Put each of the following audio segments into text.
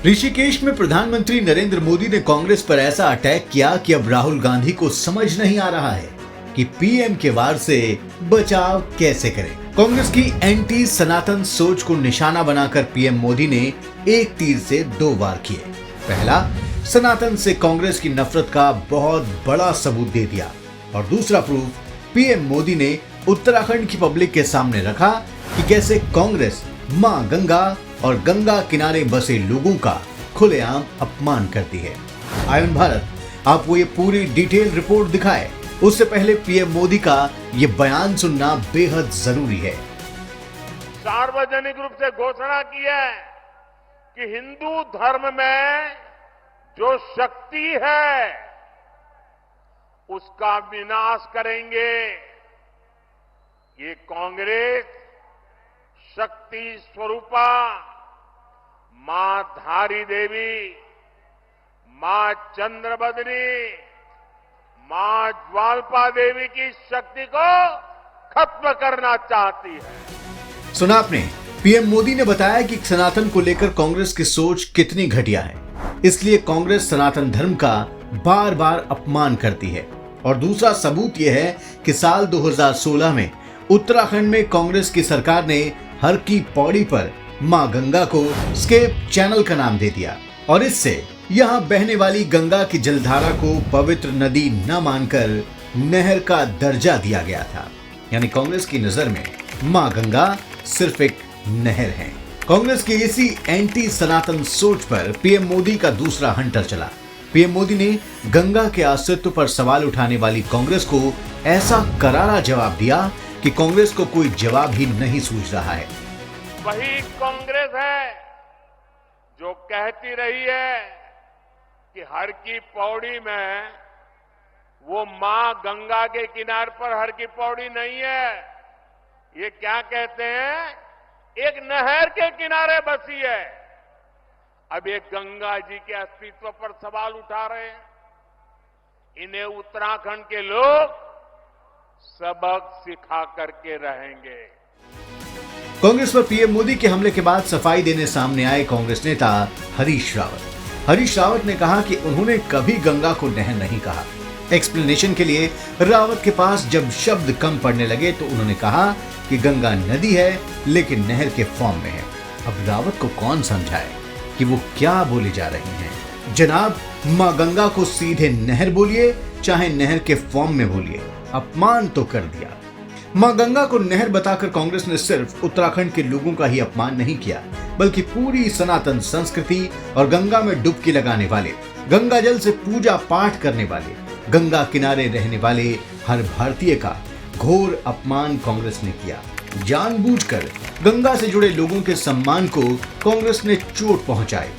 ऋषिकेश में प्रधानमंत्री नरेंद्र मोदी ने कांग्रेस पर ऐसा अटैक किया कि अब राहुल गांधी को समझ नहीं आ रहा है कि पीएम के वार से बचाव कैसे करें। कांग्रेस की एंटी सनातन सोच को निशाना बनाकर पीएम मोदी ने एक तीर से दो वार किए। पहला, सनातन से कांग्रेस की नफरत का बहुत बड़ा सबूत दे दिया और दूसरा प्रूफ पीएम मोदी ने उत्तराखंड की पब्लिक के सामने रखा कि कैसे कांग्रेस मां गंगा और गंगा किनारे बसे लोगों का खुलेआम अपमान करती है। आयन भारत आपको ये पूरी डिटेल रिपोर्ट दिखाए उससे पहले पीएम मोदी का ये बयान सुनना बेहद जरूरी है। सार्वजनिक रूप से घोषणा की है कि हिंदू धर्म में जो शक्ति है उसका विनाश करेंगे। ये कांग्रेस शक्ति स्वरूपा मां धारी देवी, मां चंद्रबदनी, मां ज्वालपा देवी की शक्ति को खत्म करना चाहती है। सुना आपने, पीएम मोदी ने बताया कि सनातन को लेकर कांग्रेस की सोच कितनी घटिया है, इसलिए कांग्रेस सनातन धर्म का बार बार अपमान करती है। और दूसरा सबूत यह है कि साल 2016 में उत्तराखंड में कांग्रेस की सरकार ने हर की पौड़ी पर मां गंगा को स्केप चैनल का नाम दे दिया और इससे यहां बहने वाली गंगा की जलधारा को पवित्र नदी न मानकर नहर का दर्जा दिया गया था। यानी कांग्रेस की नजर में मां गंगा सिर्फ एक नहर है। कांग्रेस की इसी एंटी सनातन सोच पर पीएम मोदी का दूसरा हंटर चला। पीएम मोदी ने गंगा के अस्तित्व पर सवाल उठाने वाली कांग्रेस को ऐसा करारा जवाब दिया कि कांग्रेस को कोई जवाब ही नहीं सूझ रहा है। वही कांग्रेस है जो कहती रही है कि हर की पौड़ी में वो मां गंगा के किनारे पर हर की पौड़ी नहीं है। ये क्या कहते हैं, एक नहर के किनारे बसी है। अब ये गंगा जी के अस्तित्व पर सवाल उठा रहे हैं। इन्हें उत्तराखंड के लोग सबक सिखा करके रहेंगे। कांग्रेस पर पीएम मोदी के हमले के बाद सफाई देने सामने आए कांग्रेस नेता हरीश रावत। हरीश रावत ने कहा कि उन्होंने कभी गंगा को नहर नहीं कहा। एक्सप्लेनेशन के लिए रावत के पास जब शब्द कम पड़ने लगे तो उन्होंने कहा कि गंगा नदी है लेकिन नहर के फॉर्म में है। अब रावत को कौन समझाए कि वो क्या बोले जा रहे हैं। जनाब, मां गंगा को सीधे नहर बोलिए चाहे नहर के फॉर्म में बोलिए, अपमान तो कर दिया। मां गंगा को नहर बताकर कांग्रेस ने सिर्फ उत्तराखंड के लोगों का ही अपमान नहीं किया बल्कि पूरी सनातन संस्कृति और गंगा में डुबकी लगाने वाले, गंगा जल से पूजा पाठ करने वाले, गंगा किनारे रहने वाले हर भारतीय का घोर अपमान कांग्रेस ने किया। जानबूझकर गंगा से जुड़े लोगों के सम्मान को कांग्रेस ने चोट पहुंचाई।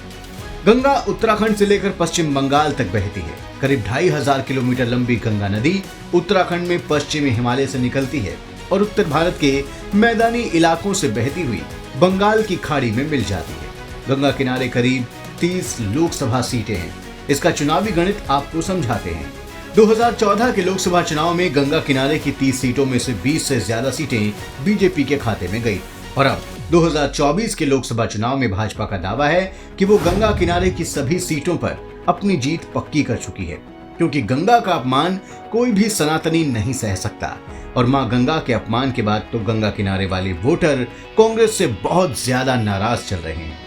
गंगा उत्तराखंड से लेकर पश्चिम बंगाल तक बहती है। करीब 2500 किलोमीटर लंबी गंगा नदी उत्तराखंड में पश्चिमी हिमालय से निकलती है और उत्तर भारत के मैदानी इलाकों से बहती हुई बंगाल की खाड़ी में मिल जाती है। गंगा किनारे करीब 30 लोकसभा सीटें हैं। इसका चुनावी गणित आपको समझाते हैं। 2014 के लोकसभा चुनाव में गंगा किनारे की 30 सीटों में से 20 से ज्यादा सीटें बीजेपी के खाते में गई और अब 2024 के लोकसभा चुनाव में भाजपा का दावा है कि वो गंगा किनारे की सभी सीटों पर अपनी जीत पक्की कर चुकी है, क्योंकि गंगा का अपमान कोई भी सनातनी नहीं सह सकता और मां गंगा के अपमान के बाद तो गंगा किनारे वाले वोटर कांग्रेस से बहुत ज्यादा नाराज चल रहे हैं।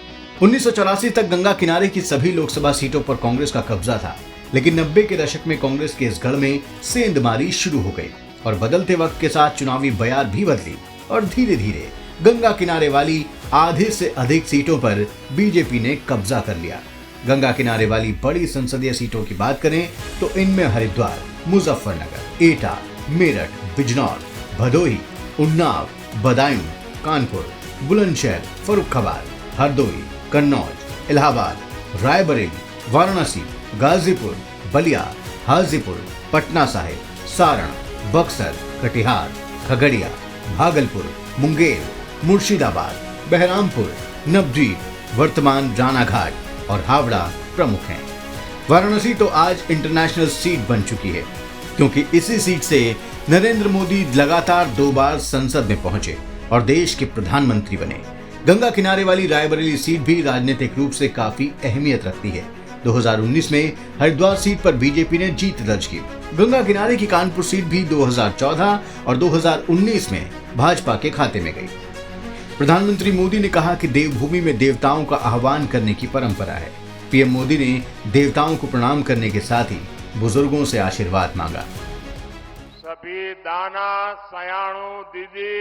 1984 तक गंगा किनारे की सभी लोकसभा सीटों पर कांग्रेस का कब्जा था, लेकिन 90 के दशक में कांग्रेस के इस गढ़ में सेंधमारी शुरू हो गई और बदलते वक्त के साथ चुनावी बयार भी बदली और धीरे धीरे गंगा किनारे वाली आधे से अधिक सीटों पर बीजेपी ने कब्जा कर लिया। गंगा किनारे वाली बड़ी संसदीय सीटों की बात करें तो इनमें हरिद्वार, मुजफ्फरनगर, एटा, मेरठ, बिजनौर, भदोही, उन्नाव, बदायूं, कानपुर, बुलंदशहर, फर्रुखाबाद, हरदोई, कन्नौज, इलाहाबाद, रायबरेली, वाराणसी, गाजीपुर, बलिया, हाजीपुर, पटना साहिब, सारण, बक्सर, कटिहार, खगड़िया, भागलपुर, मुंगेर, मुर्शिदाबाद, बहरामपुर, नवद्वीप, वर्तमान रानाघाट और हावड़ा प्रमुख हैं। वाराणसी तो आज इंटरनेशनल सीट बन चुकी है क्योंकि इसी सीट से नरेंद्र मोदी लगातार 2 बार संसद में पहुंचे और देश के प्रधानमंत्री बने। गंगा किनारे वाली रायबरेली सीट भी राजनीतिक रूप से काफी अहमियत रखती है। 2019 में हरिद्वार सीट पर बीजेपी ने जीत दर्ज की। गंगा किनारे की कानपुर सीट भी 2014 और 2019 में भाजपा के खाते में गई। प्रधानमंत्री मोदी ने कहा कि देवभूमि में देवताओं का आह्वान करने की परंपरा है। पीएम मोदी ने देवताओं को प्रणाम करने के साथ ही बुजुर्गों से आशीर्वाद मांगा। सभी दाना सयाणु दीदी,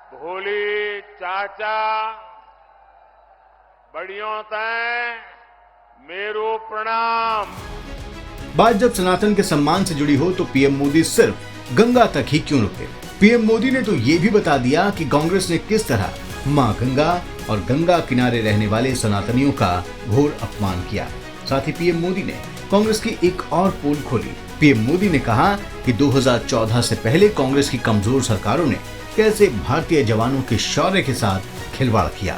भोली चाचा, बड़ियों तय मेरू प्रणाम। बात जब सनातन के सम्मान से जुड़ी हो तो पीएम मोदी सिर्फ गंगा तक ही क्यों रुके। पीएम मोदी ने तो ये भी बता दिया कि कांग्रेस ने किस तरह मां गंगा और गंगा किनारे रहने वाले सनातनियों का घोर अपमान किया। साथ ही पीएम मोदी ने कांग्रेस की एक और पोल खोली। पीएम मोदी ने कहा कि 2014 से पहले कांग्रेस की कमजोर सरकारों ने कैसे भारतीय जवानों के शौर्य के साथ खिलवाड़ किया।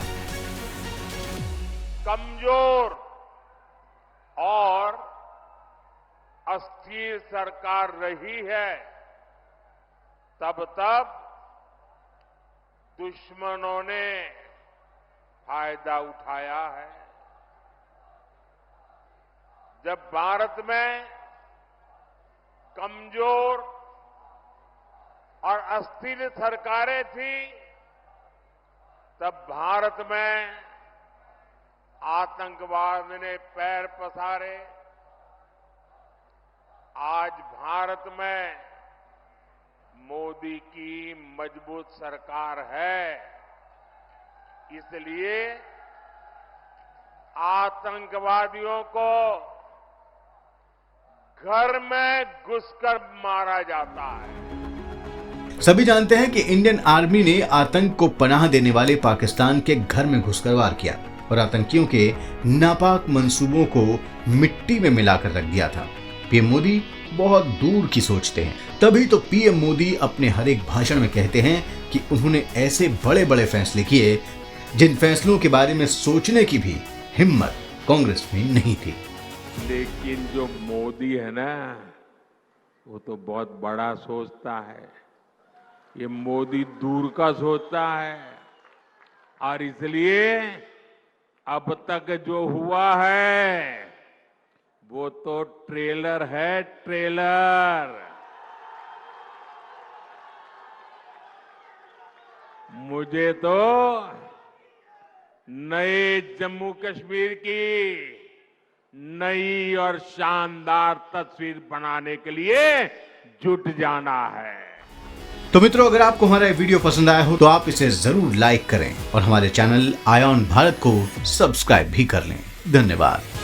कमजोर और अस्थिर सरकार रही है, तब दुश्मनों ने फायदा उठाया है। जब भारत में कमजोर और अस्थिर सरकारें थी, तब भारत में आतंकवाद ने पैर पसारे। आज भारत में मोदी की मजबूत सरकार है, इसलिए आतंकवादियों को घर में घुसकर मारा जाता है। सभी जानते हैं कि इंडियन आर्मी ने आतंक को पनाह देने वाले पाकिस्तान के घर में घुसकर वार किया और आतंकियों के नापाक मंसूबों को मिट्टी में मिलाकर रख दिया था। पीएम मोदी बहुत दूर की सोचते हैं, तभी तो पीएम मोदी अपने हर एक भाषण में कहते हैं कि उन्होंने ऐसे बड़े बड़े फैसले किए जिन फैसलों के बारे में सोचने की भी हिम्मत कांग्रेस में नहीं थी। लेकिन जो मोदी है ना, वो तो बहुत बड़ा सोचता है। ये मोदी दूर का सोचता है और इसलिए अब तक जो हुआ है वो तो ट्रेलर है, ट्रेलर। मुझे तो नए जम्मू कश्मीर की नई और शानदार तस्वीर बनाने के लिए जुट जाना है। तो मित्रों, अगर आपको हमारा ये वीडियो पसंद आया हो तो आप इसे जरूर लाइक करें और हमारे चैनल आयॉन भारत को सब्सक्राइब भी कर लें। धन्यवाद।